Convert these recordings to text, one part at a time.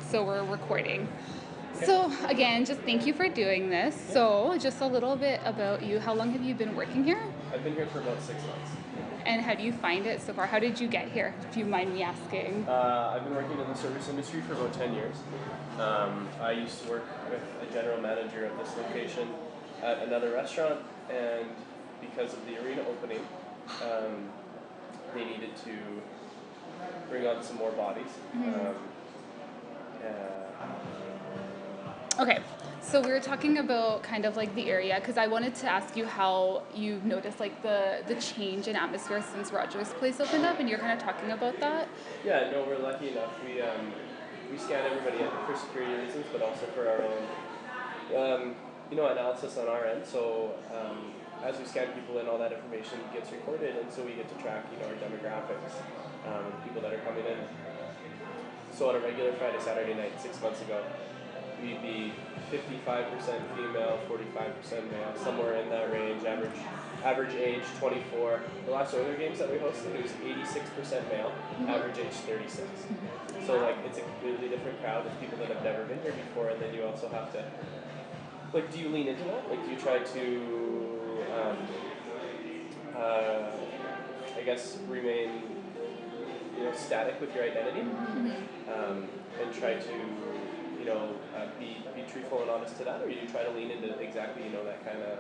So we're recording. So again, just thank you for doing this. Yeah. So just a little bit about you. How long have you been working here? I've been here for about 6 months. And how do you find it so far? How did you get here, if you mind me asking? I've been working in the service industry for about 10 years. I used to work with a general manager of this location at another restaurant, and because of the arena opening, they needed to bring on some more bodies. Okay, so we were talking about kind of like the area, because I wanted to ask you how you've noticed like the change in atmosphere since Rogers Place opened up, and you're kind of talking about that. Yeah, no, we're lucky enough. We scan everybody in for security reasons, but also for our own, analysis on our end. So as we scan people in, all that information gets recorded, and so we get to track, our demographics, people that are coming in. So on a regular Friday, Saturday night, 6 months ago, we'd be 55% female, 45% male, somewhere in that range. Average age 24. The last Oiler games that we hosted, it was 86% male, average age 36. So like it's a completely different crowd of people that have never been here before, and then you also have to, like, do you lean into that? Like, do you try to, I guess, remain, static with your identity, and try to, be truthful and honest to that, or you try to lean into exactly, that kind of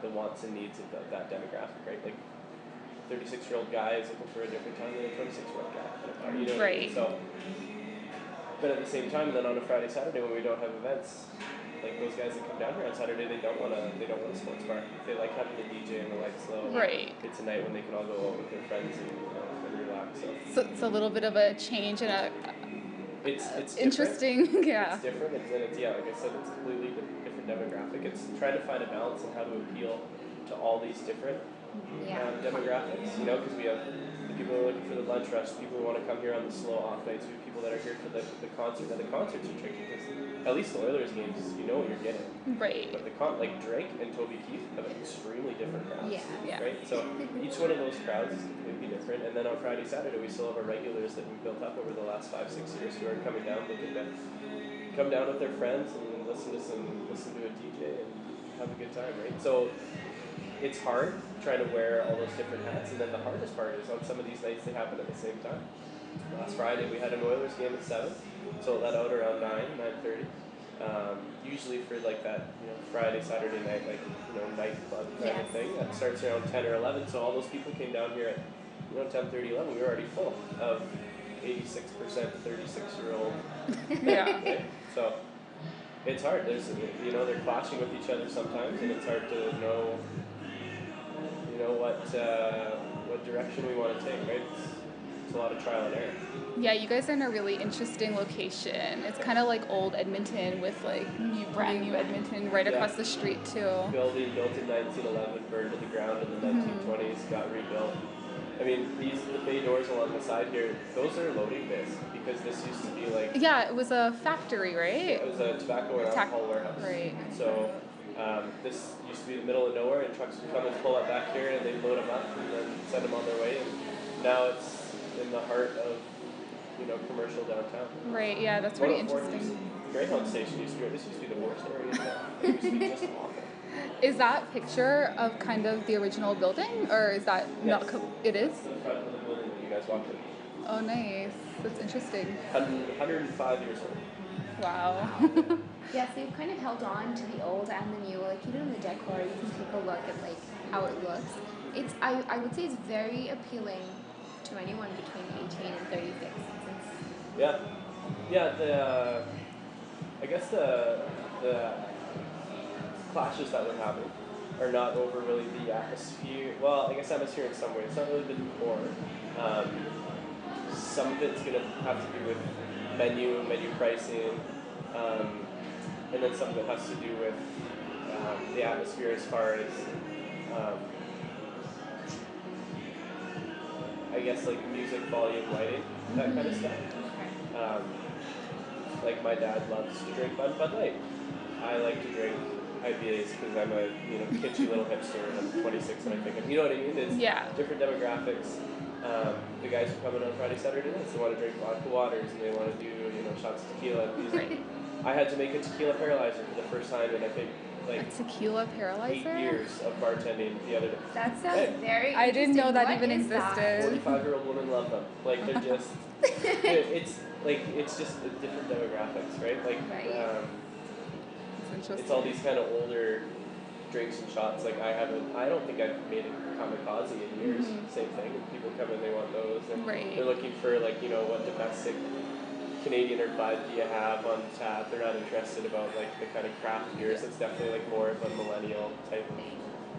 the wants and needs of that demographic, right? Like, 36-year-old guy is looking for a different time than a 26-year-old guy. Right. So, but at the same time, then on a Friday, Saturday when we don't have events, like those guys that come down here on Saturday, they don't want a sports bar. They like having the DJ and the lights low. Right. It's a night when they can all go out with their friends and relax. So it's a little bit of a change and it's interesting. Yeah. It's different, like I said, it's a completely different demographic. It's trying to find a balance on how to appeal to all these different demographics, because we have the people who are looking for the lunch rush, the people who want to come here on the slow off nights, we have people that are here for the concert, and the concerts are tricky because at least the Oilers games, you know what you're getting. Right. But like Drake and Toby Keith have extremely different crowds. Yeah. Right? So each one of those crowds is completely different. And then on Friday, Saturday, we still have our regulars that we've built up over the last 5-6 years who are coming down looking to come down with their friends and listen to a DJ and have a good time, right? So it's hard trying to wear all those different hats, and then the hardest part is on some of these nights they happen at the same time. Last Friday we had an Oilers game at 7, so it let out around 9:30. Usually for like that, Friday, Saturday night, like, nightclub kind of thing, that starts around 10 or 11, so all those people came down here at 10:30, 11, we were already full of 86% 36-year-old. Yeah. Right? So it's hard. There's, they're clashing with each other sometimes, and it's hard to know, what direction we want to take, right? It's a lot of trial and error. Yeah, you guys are in a really interesting location. It's kind of like old Edmonton with like brand new Edmonton right across the street too. Building built in 1911, burned to the ground in the 1920s, got rebuilt. I mean, the bay doors along the side here, those are loading bays, because this used to be like... Yeah, it was a factory, right? It was a tobacco and alcohol warehouse. Right. So this used to be the middle of nowhere, and trucks would come and pull up back here, and they'd load them up and then send them on their way. And now it's in the heart of, commercial downtown. Right, yeah, that's pretty interesting. Greyhound station used to be, this used to be the worst area in town. It used to be just awful. Is that picture of kind of the original building, or is that not? It is? It's the front of the building that you guys walked in. Oh, nice. That's interesting. 105 years old. Wow. Yes, they've kind of held on to the old and the new. Like, even in the decor, you can take a look at like how it looks. It's I would say it's very appealing to anyone between 18 and 36. Yeah. I guess the clashes that would happen are not over really the atmosphere. Well, I guess atmosphere in some ways. It's not really the decor. Some of it's going to have to do with menu pricing, and then some of it has to do with the atmosphere as far as, I guess, like music, volume, lighting, that kind of stuff. Like my dad loves to drink Bud Light. I like to drink IPAs because I'm a kitschy little hipster and I'm 26 and I think, you know what I mean? It's different demographics. the guys who come in on Friday, Saturday nights, they want to drink vodka waters and they want to do, shots of tequila. Right. I had to make a tequila paralyzer for the first time in I think A tequila 8 paralyzer? years of bartending the other day. That sounds very I didn't know that What even is that? existed. 45-year-old women love them. Like they're just, it's just the different demographics, right? Like, Right. It's it's all these kind of older drinks and shots. Like I don't think I've made a kamikaze in years. Same thing. And people come in, they want those, and Right. they're looking for like what domestic Canadian or bud do you have on tap? They're not interested about like the kind of craft beers. It's definitely like more of a millennial type of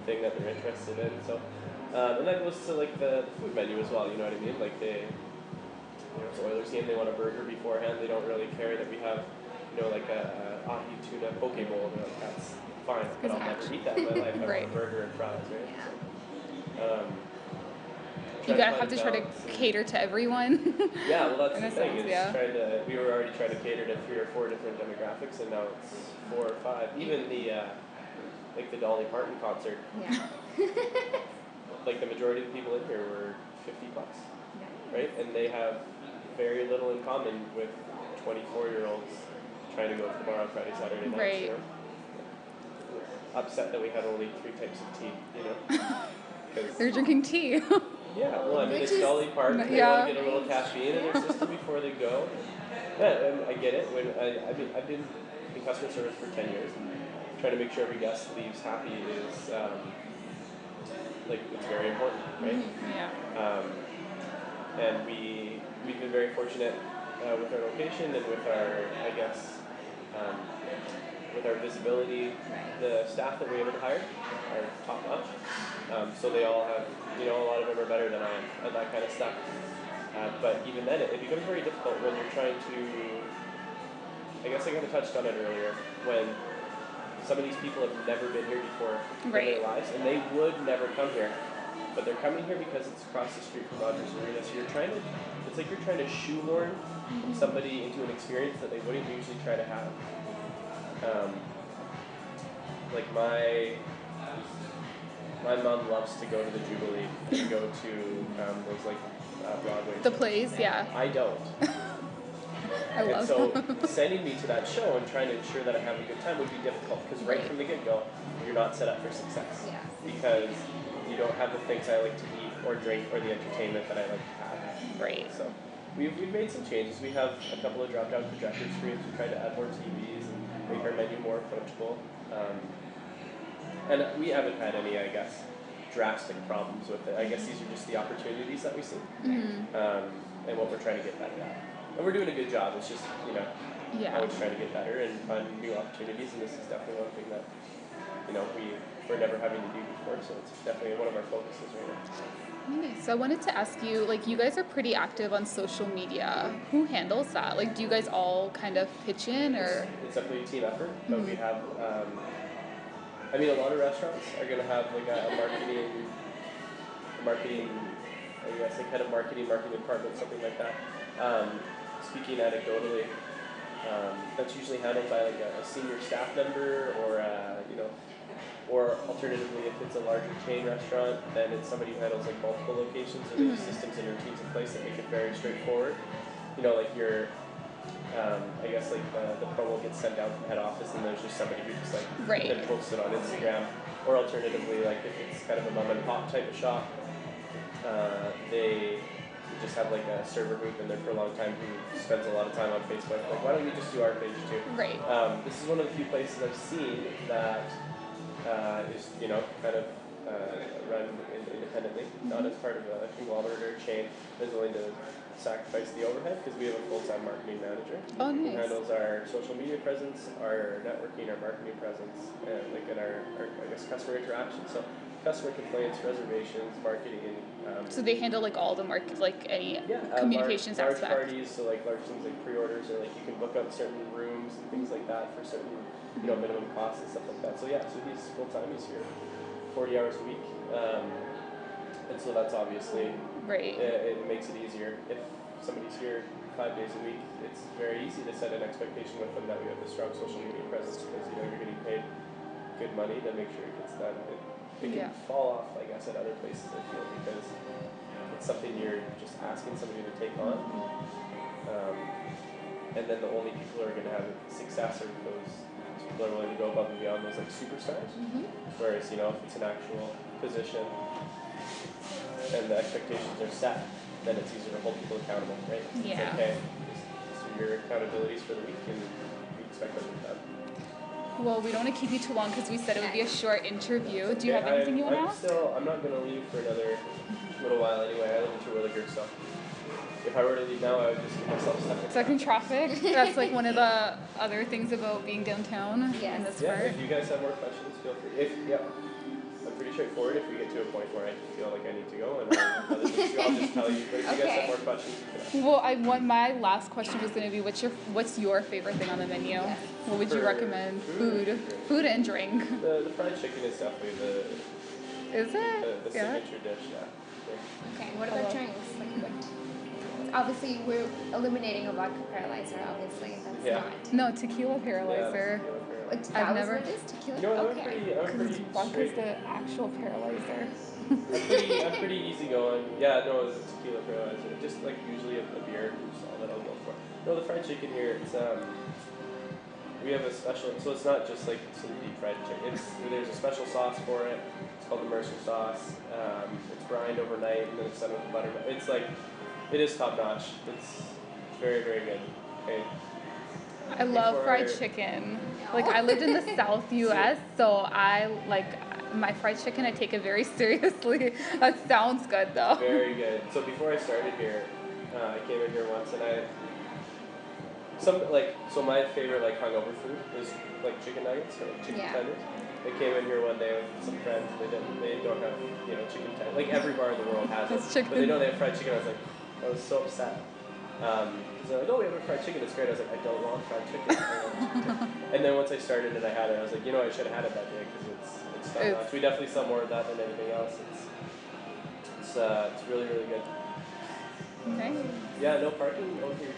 thing that they're interested in. So, and that goes to like the food menu as well. You know what I mean? Like it's Oilers game. They want a burger beforehand. They don't really care that we have like a ahi tuna poke bowl. They're like that's fine, but I'll never eat that in my life. I want a burger and fries, right? Yeah. So, You gotta have to try to cater to everyone. Yeah, well that's In the a thing. sense, Is yeah. we were already trying to cater to 3 or 4 different demographics, and now it's 4 or 5. Even the like the Dolly Parton concert, Yeah. like the majority of the people in here were 50 plus, Nice. right? And they have very little in common with 24-year-olds trying to go to the bar on Friday, Saturday nights. Right. You know? Upset that we had only 3 types of tea, 'Cause They're drinking tea. yeah, well, I mean, Which it's is- Dolly Parton. They Yeah. want to get a little caffeine in their system before they go. Yeah, and I get it. I've been in customer service for 10 years, and trying to make sure every guest leaves happy is like it's very important, right? Yeah. And we've been very fortunate with our location and with our with our visibility. Right. The staff that we're able to hire are top notch. So they all have, a lot of them are better than I am at that kind of stuff. But even then, it becomes very difficult when you're trying to, I guess I kind of touched on it earlier, when some of these people have never been here before in their lives, and they would never come here. But they're coming here because it's across the street from Rogers Arena, so it's like you're trying to shoehorn somebody into an experience that they wouldn't usually try to have. Like my mom loves to go to the Jubilee and go to those like Broadway The shows. plays, yeah. I don't. I love And so them. sending me to that show and trying to ensure that I have a good time would be difficult because right from the get-go, you're not set up for success. Yeah. Because you don't have the things I like to eat or drink or the entertainment that I like to have. Right. So we've made some changes. We have a couple of drop-down projector screens. We tried to add more TVs and make our menu more approachable. And we haven't had any, I guess, drastic problems with it. I guess these are just the opportunities that we see and what we're trying to get better at. And we're doing a good job. It's just, always trying to get better and find new opportunities. And this is definitely one thing that, we're never having to do before. So it's definitely one of our focuses right now. Nice. So I wanted to ask you, you guys are pretty active on social media. Who handles that? Do you guys all kind of pitch in, or? It's definitely a team effort, but we have, a lot of restaurants are going to have a marketing, I guess, head of marketing department, something like that. Speaking anecdotally, that's usually handled by a senior staff member or alternatively, if it's a larger chain restaurant, then it's somebody who handles multiple locations, or there's systems and routines in place that make it very straightforward. The promo gets sent down from head office, and there's just somebody who just then posts it on Instagram. Or alternatively, if it's kind of a mom and pop type of shop, they just have a server who's been there for a long time who spends a lot of time on Facebook. Why don't we just do our page too? Right. This is one of the few places I've seen that is kind of run independently, not as part of a conglomerate or chain, is willing to sacrifice the overhead because we have a full-time marketing manager who handles our social media presence, our networking, our marketing presence, and our customer interaction. So customer complaints, reservations, marketing. So they handle all the any communications large aspect. parties, so large things like pre-orders, or you can book out certain rooms and things like that for certain minimum costs and stuff like that. So so he's full time. He's here 40 hours a week, and so that's obviously it makes it easier. If somebody's here 5 days a week, it's very easy to set an expectation with them that we have a strong social media presence because you're getting paid good money to make sure it gets done. It can fall off, I guess, at other places, I feel, because it's something you're just asking somebody to take on. And then the only people who are going to have success are those people who are willing to go above and beyond those like superstars. Whereas, you know, if it's an actual position and the expectations are set, then it's easier to hold people accountable, right? Yeah. It's like, hey, these are your accountabilities for the week, and we expect them to be done. Well, we don't want to keep you too long because we said it would be a short interview. Do you have anything you want to ask? I'm not going to leave for another little while anyway. I live in Terwilliger, so if I were to leave now, I would just get myself stuck in traffic. That's like one of the other things about being downtown in this part. If you guys have more questions, feel free. I'm pretty straightforward. If we get to a point where I feel like I need to go and other things, I'll just tell you. But if you guys have more questions, you can ask. My last question was going to be, what's your favorite thing on the menu? Yes. What would you recommend? Food and drink. The fried chicken is definitely the signature dish. Yeah. Okay. What about drinks? Obviously, we're eliminating a vodka paralyzer. Obviously, that's not. No, tequila paralyzer. I've never. What it is? Tequila. You know, I'm pretty vodka's the actual paralyzer. I'm pretty easygoing. Yeah, no, it's a tequila paralyzer. Just like usually a beer is all that I'll go for. No, the fried chicken here, it's we have a special. So it's not just like some deep fried chicken. There's a special sauce for it. It's called the Mercer sauce. It's brined overnight and then it's done with butter. It's like. It is top notch. It's very, very good. Okay. I love fried chicken. Like I lived in the South U.S., so I like my fried chicken. I take it very seriously. That sounds good though. Very good. So before I started here, I came in here once and my favorite like hungover food was like chicken nuggets or like chicken tenders. I came in here one day with some friends. They don't have chicken tenders. Like every bar in the world has it, but they know they have fried chicken. I was so upset. Because they're like, oh, we have a fried chicken, it's great. I was like, I don't want fried chicken. And then once I started and I had it, I was like, I should have had it that day because it's top notch. We definitely sell more of that than anything else. It's really, really good. Okay. Yeah, no parking over here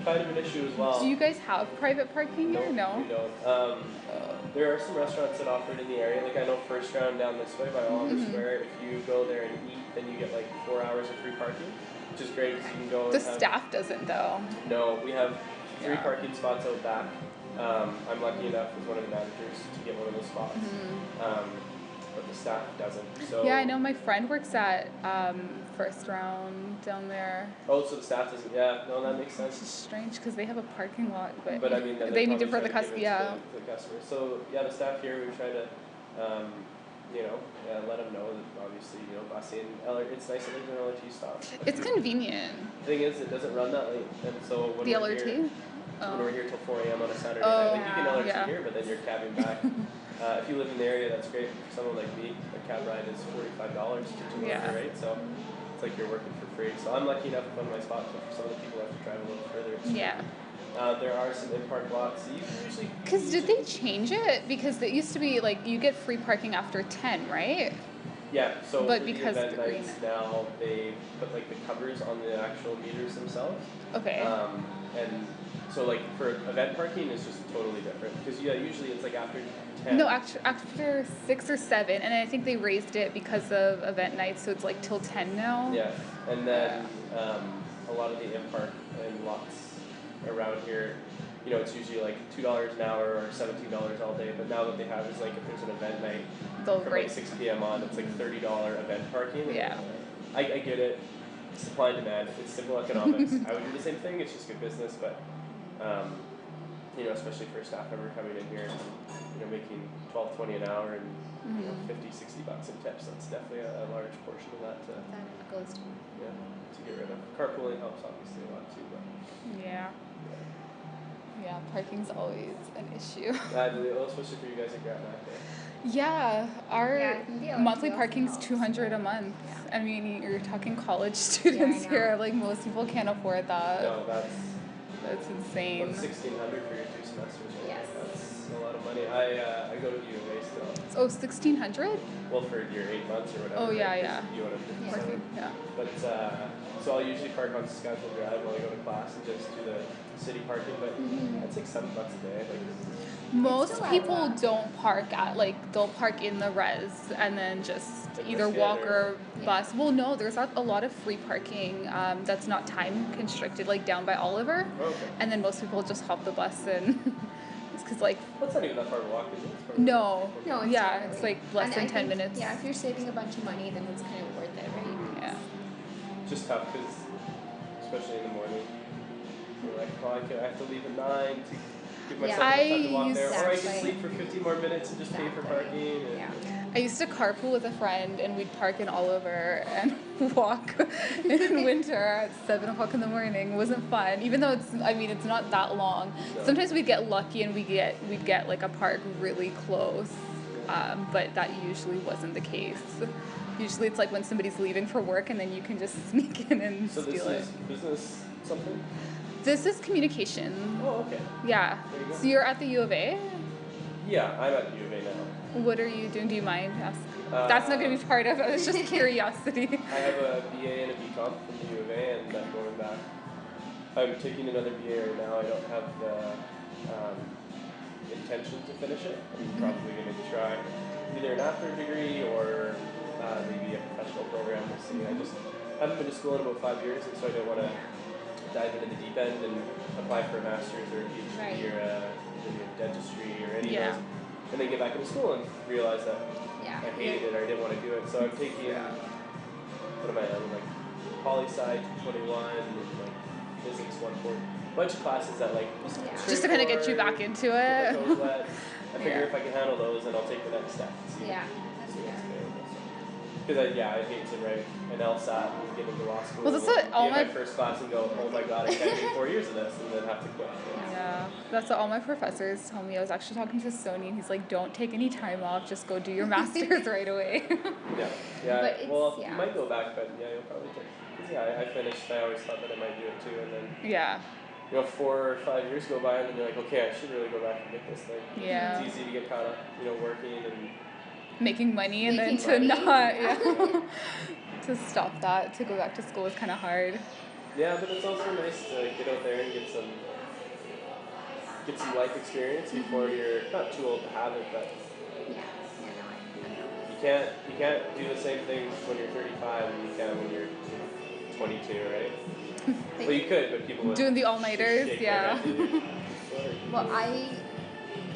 kind of an issue as well. Do you guys have private parking here? No. We don't. There are some restaurants that offer it in the area. Like I know First Round down this way by Oliver Square, if you go there and eat, then you get like 4 hours of free parking, which is great because you can go. The staff doesn't though. No, we have 3 parking spots out back. I'm lucky enough as one of the managers to get one of those spots. But the staff doesn't. So yeah, I know my friend works at First Round down there. Oh, so the staff doesn't. Yeah, no, that makes sense. It's strange because they have a parking lot, but I mean, they need it for the customer. Yeah. The customers. So yeah, the staff here, we try to, let them know that obviously, busing. It's nice that there's an LRT stop. It's convenient. The thing is, it doesn't run that late, and so when the we're LRT. Here, when we're here till 4 a.m. on a Saturday night, like you can LRT here, but then you're cabbing back. If you live in the area, that's great. For someone like me, a cab ride is $45 to right? So it's like you're working for free. So I'm lucky enough with one of my spots, but for some of the people who have to drive a little further. There are some in-park lots. So you can usually... Because did they change it? Because it used to be like you get free parking after 10, right? Yeah, so but for because the event nights now, they put like the covers on the actual meters themselves. Okay. And so like for event parking, it's just totally different. Because usually it's like after 10. No, after 6 or 7, and I think they raised it because of event nights, so it's like till 10 now. Yeah, and then a lot of the in-park and lots around here, it's usually like $2 an hour or $17 all day. But now what they have is like if there's an event night from like 6 p.m. on, it's like $30 event parking. Yeah. I get it. Supply and demand. It's simple economics. I would do the same thing. It's just good business, but especially for a staff member coming in here and making $12-20 an hour and $50-60 in tips. That's definitely a large portion of that. That goes to. Yeah, to get rid of. Carpooling helps obviously a lot too, but. Yeah, parking's always an issue. Especially for you guys at Grant Mac. Yeah, our monthly parking's $200 a month. Yeah. I mean, you're talking college students here. Like most people can't afford that. No, that's insane. $1,600 for your 2 semesters. Right? Yes. That's a lot of money. I go to the U of A still. Oh, $1,600? Well, for your 8 months or whatever. Oh yeah, right? You want to parking. Yeah. But So I'll usually park on Saskatchewan Drive while I go to class and just do the city parking, but that's like $7 a day. Like, Most still adds people up. don't park at, like, they'll park in the res and then just Like either risk it walk or- or bus. Well, no, there's a lot of free parking that's not time constricted, like down by Oliver. oh, okay. And then most people just hop the bus and it's because, like, That's not even that far of a walk, is it? It's probably no. No, it's Yeah, not it's really. like less And than I 10 think, minutes. Yeah, if you're saving a bunch of money, then it's kind of worth it, right? Yeah. just tough because, especially in the morning, you're like, oh, I have to leave at 9 to give myself Yeah. enough time to walk I there, or I can Exactly. sleep for 15 more minutes and just pay for parking. And Yeah. I used to carpool with a friend and we'd park in Oliver and walk in winter at 7 o'clock in the morning. It wasn't fun, even though it's not that long. No. Sometimes we'd get lucky and we'd get like a park really close, but that usually wasn't the case. Usually it's like when somebody's leaving for work and then you can just sneak in and So steal this is it. business something? This is communication. Oh, okay. Yeah. There you go. So you're at the U of A? Yeah, I'm at the U of A now. What are you doing? Do you mind asking? That's not going to be part of it. It's just curiosity. I have a BA and a BCom from the U of A, and I'm going back. I'm taking another BA right now. I don't have the intention to finish it. I'm probably going to try either an after degree or maybe a professional program. We'll see. I just haven't been to school in about 5 years, and so I don't want to dive into the deep end and apply for a master's or a PhD Right. or maybe a dentistry or any Yeah. of those, and then get back into school and realize that Yeah. I hated it or I didn't want to do it. So I'm taking, what am I on, like poli-sci 21 and like physics 140. A bunch of classes that like Just to kind of get you back into it. I figure if I can handle those, then I'll take the next step. Yeah. That's fair. Because I hate to write an LSAT and get into law school. Well, that's and what all be in my- first class and go, oh my god, I can't do 4 years of this, and then have to quit. Yeah, that's what all my professors told me. I was actually talking to Sony, and he's like, "Don't take any time off. Just go do your master's right away." Yeah. But it's- Well, yeah. you might go back, but yeah, you'll probably take. Because I finished. I always thought that I might do it too, and then Yeah, 4 or 5 years go by, and then you're like, okay, I should really go back and get this thing. Yeah. It's easy to get caught up, working and. making money and Making then to money. not, to stop that, to go back to school is kind of hard. Yeah, but it's also nice to get out there and get some life experience before you're not too old to have it, but Yeah. Yeah. you can't do the same things when you're 35 and you can when you're 22, right? Well, you could, but people would Doing the all-nighters, shake their yeah. head at you. Well, I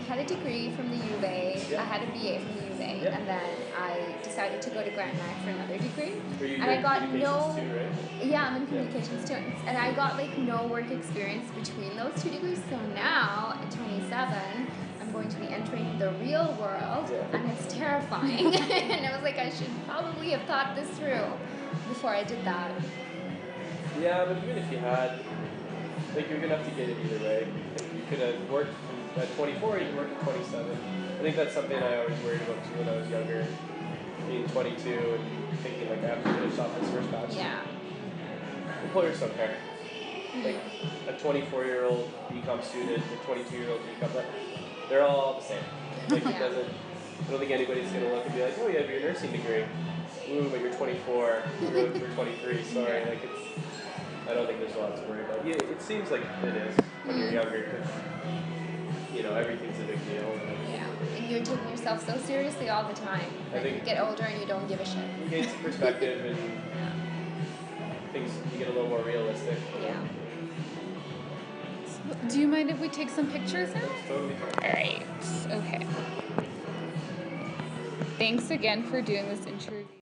had a degree from the U of A. Yeah. I had a BA from the U of A, Yeah. and then I decided to go to Grand Mac for another degree. Were you And I doing got communications no. too, right? Yeah, I'm in communications too, and I got like no work experience between those two degrees. So now at 27, I'm going to be entering the real world, Yeah. and it's terrifying. And I was like, I should probably have thought this through before I did that. Yeah, but even if you had, you're gonna have to get it either way. Like, you could have worked at 24, you can work at 27. I think that's something I always worried about too when I was younger, being 22 and thinking like I have to finish off this first bachelor. Yeah. Employers don't care. Like a 24-year-old BCom student, a 22-year-old BCom, they're all the same. Like it Yeah. doesn't. I don't think anybody's gonna look and be like, oh, you have your nursing degree. Ooh, but you're 24. You're looking for 23. Sorry, like it's. I don't think there's a lot to worry about. Yeah, it seems like it is when you're younger, because everything's a big deal. Yeah. And you're taking yourself so seriously all the time. I Then think- you get older and you don't give a shit. You gain some perspective and things. You get a little more realistic. Yeah. Do you mind if we take some pictures now? That's totally fine. All right. Okay. Thanks again for doing this interview.